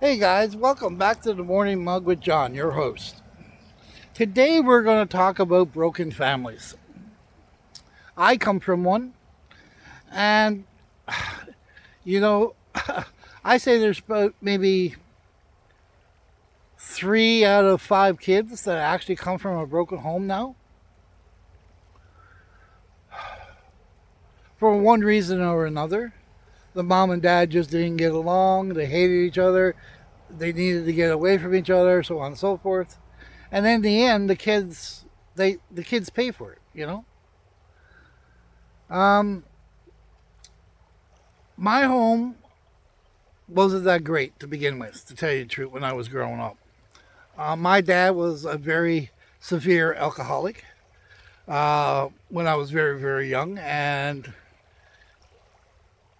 Hey guys, welcome back to the Morning Mug with John, your host. Today we're going to talk about broken families. I come from one, and you know, I say there's about maybe 3 out of 5 kids that actually come from a broken home now. For one reason or another. The mom and dad just didn't get along, they hated each other, they needed to get away from each other, so on and so forth. And then in the end, the kids pay for it. Um, my home wasn't that great to begin with, to tell you the truth, when I was growing up. My dad was a very severe alcoholic when I was very, very young, and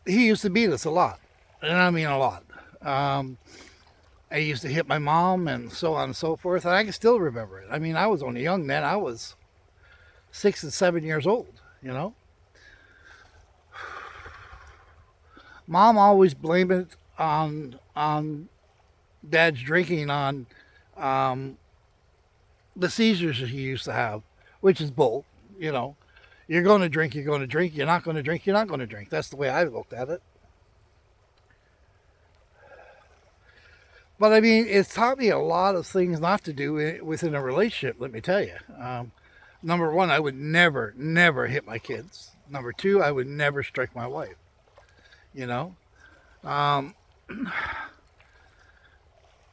he used to beat us a lot. And I mean a lot. Um, I used to hit my mom and so on and so forth, and I can still remember it. I mean, I was only young then. I was 6 and 7 years old. Mom always blamed it on dad's drinking on um, the seizures he used to have, which is bull. You know, you're going to drink, you're going to drink. You're not going to drink, you're not going to drink. That's the way I looked at it. But I mean, it's taught me a lot of things not to do within a relationship. Let me tell you. Number one, I would never, never hit my kids. Number two, I would never strike my wife. You know. Um,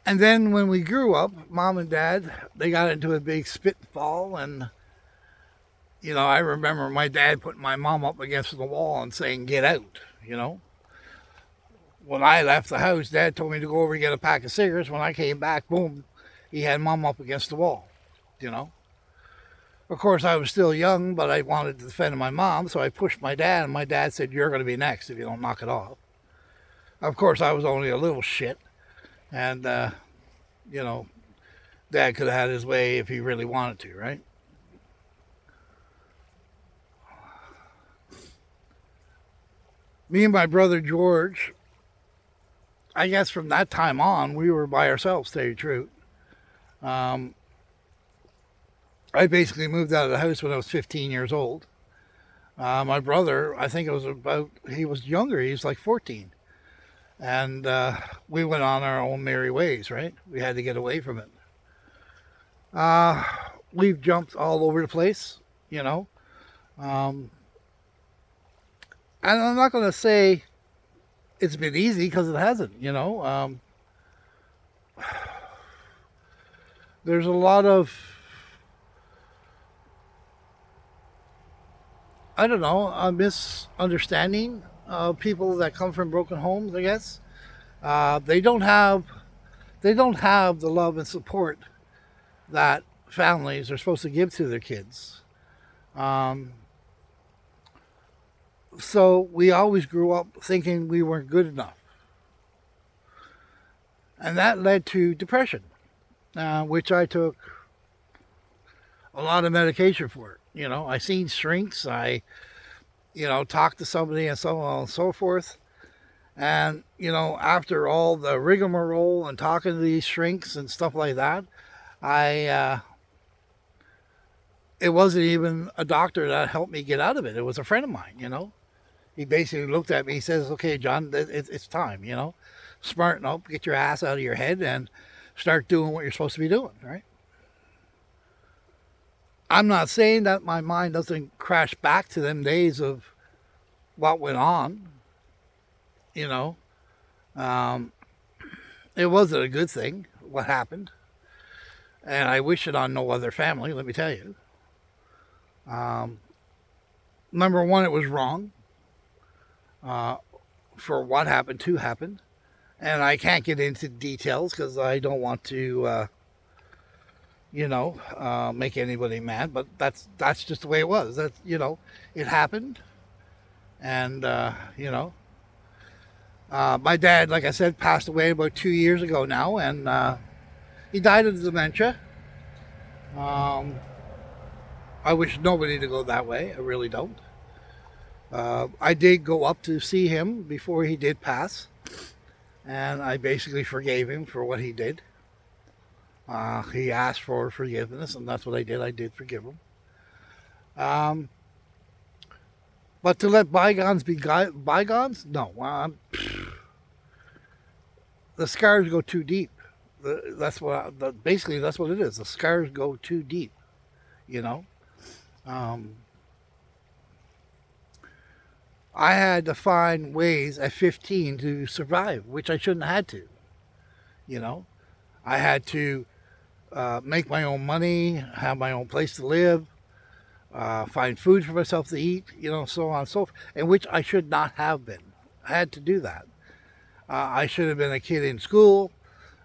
and then when we grew up, mom and dad they got into a big spit and fall, and I remember my dad putting my mom up against the wall and saying, "Get out." When I left the house, dad told me to go over and get a pack of cigarettes. When I came back, boom, he had mom up against the wall. You know. Of course, I was still young, but I wanted to defend my mom, so I pushed my dad, and my dad said, "You're going to be next if you don't knock it off." Of course, I was only a little shit, and you know, dad could have had his way if he really wanted to, right? Me and my brother George, I guess from that time on, we were by ourselves, to tell you the truth. Um, I basically moved out of the house when I was 15 years old. My brother, I think it was he was younger, he was like 14. And we went on our own merry ways, right? We had to get away from it. Uh, we've jumped all over the place, you know. Um, and I'm not going to say it's been easy because it hasn't. There's a lot of, I don't know, a misunderstanding of people that come from broken homes, I guess. They don't have the love and support that families are supposed to give to their kids. Um, so we always grew up thinking we weren't good enough. And that led to depression, which I took a lot of medication for. I seen shrinks. I, talked to somebody and so on and so forth. And, after all the rigmarole and talking to these shrinks and stuff like that, it wasn't even a doctor that helped me get out of it. It was a friend of mine. He basically looked at me. He says, "Okay, John, it's time. Smarten up, get your ass out of your head, and start doing what you're supposed to be doing." Right? I'm not saying that my mind doesn't crash back to them days of what went on. You know, um, it wasn't a good thing what happened, and I wish it on no other family. Let me tell you. Um, Number one, it was wrong uh, for what happened to happen. And I can't get into details because I don't want to, make anybody mad. But that's just the way it was. It happened, and my dad, like I said, passed away about 2 years ago now, and he died of dementia. Um, I wish nobody to go that way. I really don't. I did go up to see him before he did pass, and I basically forgave him for what he did. He asked for forgiveness, and that's what I did. I did forgive him. Um, but to let bygones be bygones, no. The scars go too deep. Basically that's what it is. The scars go too deep. You know. Um, I had to find ways at 15 to survive, which I shouldn't have had to. You know, I had to make my own money, have my own place to live, find food for myself to eat, so on and so forth, and which I should not have been. I had to do that. I should have been a kid in school,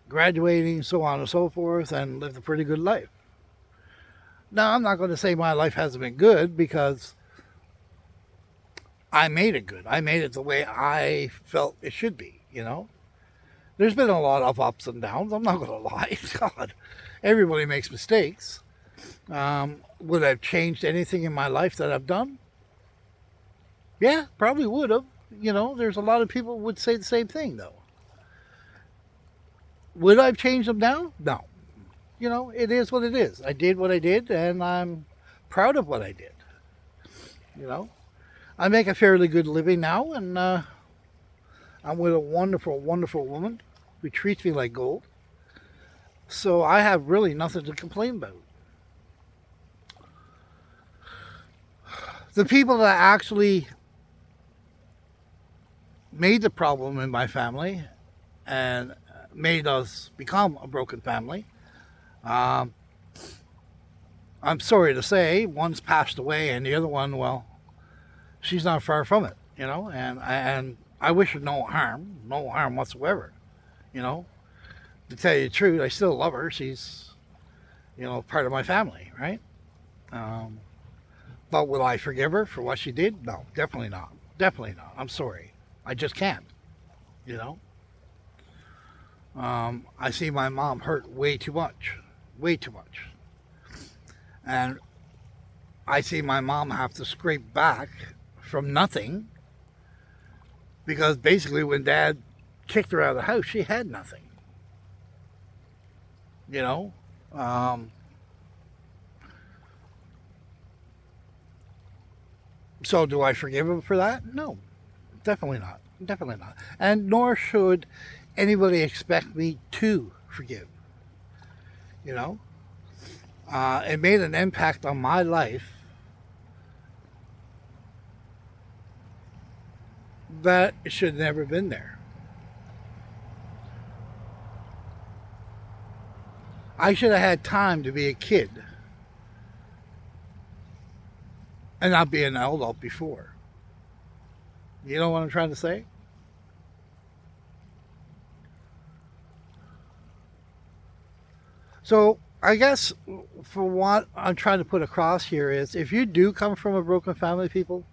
graduating, so on and so forth, and lived a pretty good life. Now, I'm not going to say my life hasn't been good, because I made it good. I made it the way I felt it should be, There's been a lot of ups and downs. I'm not going to lie. God, everybody makes mistakes. Would I have changed anything in my life that I've done? Yeah, probably would have. There's a lot of people would say the same thing, though. Would I have changed them now? No. It is what it is. I did what I did, and I'm proud of what I did. I make a fairly good living now, and I'm with a wonderful, wonderful woman who treats me like gold. So I have really nothing to complain about. The people that actually made the problem in my family and made us become a broken family, I'm sorry to say, one's passed away, and the other one, well, she's not far from it, and I wish her no harm whatsoever, To tell you the truth, I still love her. She's, part of my family, right? But will I forgive her for what she did? No, definitely not. Definitely not. I'm sorry. I just can't, I see my mom hurt way too much. Way too much. And I see my mom have to scrape back from nothing, because basically when Dad kicked her out of the house, she had nothing. So do I forgive him for that? No, definitely not. Definitely not. And nor should anybody expect me to forgive. It made an impact on my life that should never have been there. I should have had time to be a kid and not be an adult before. You know what I'm trying to say? So I guess for what I'm trying to put across here is, if you do come from a broken family, people,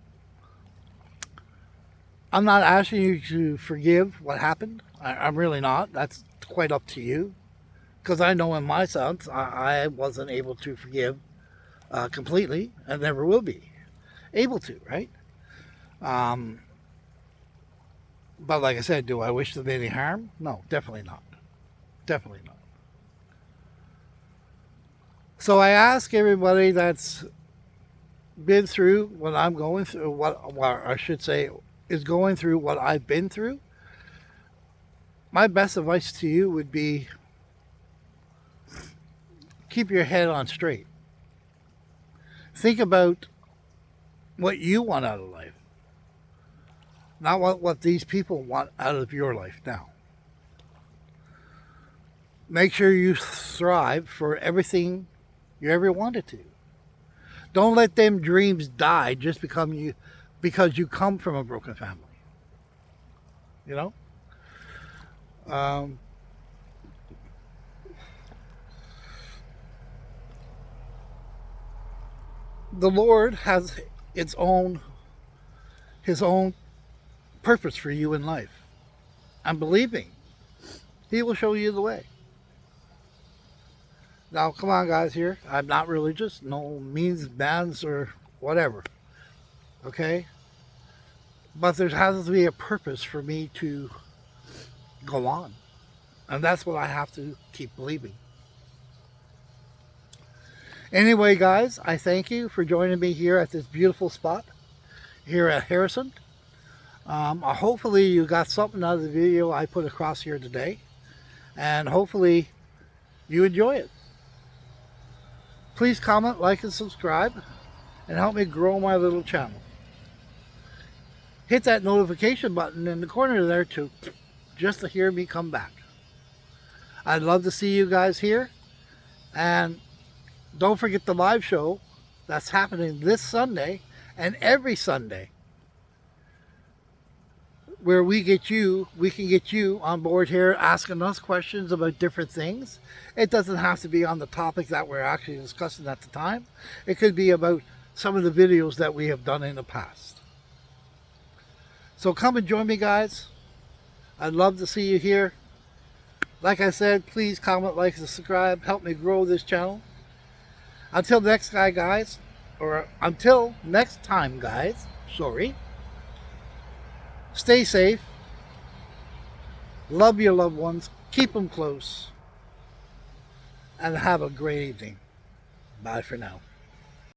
I'm not asking you to forgive what happened. I'm really not. That's quite up to you. Because I know in my sense, I wasn't able to forgive completely, and never will be able to, right? But like I said, do I wish them any harm? No, definitely not. Definitely not. So I ask everybody that's been through what I'm going through, what I should say is going through what I've been through, my best advice to you would be, keep your head on straight. Think about what you want out of life, not what these people want out of your life now. Make sure you strive for everything you ever wanted to. Don't let them dreams die just because you come from a broken family. The Lord has his own purpose for you in life. And believe me, he will show you the way. Now, come on, guys, here. I'm not religious. No means, bands, or whatever. Okay? But there has to be a purpose for me to go on. And that's what I have to keep believing. Anyway, guys, I thank you for joining me here at this beautiful spot here at Harrison. Hopefully you got something out of the video I put across here today. And hopefully you enjoy it. Please comment, like, and subscribe, and help me grow my little channel. Hit that notification button in the corner there too, just to hear me come back. I'd love to see you guys here. And don't forget the live show that's happening this Sunday and every Sunday, where we can get you on board here asking us questions about different things. It doesn't have to be on the topic that we're actually discussing at the time. It could be about some of the videos that we have done in the past. So come and join me, guys. I'd love to see you here. Like I said, please comment, like, and subscribe. Help me grow this channel. Until next time, guys. Sorry. Stay safe. Love your loved ones. Keep them close. And have a great evening. Bye for now.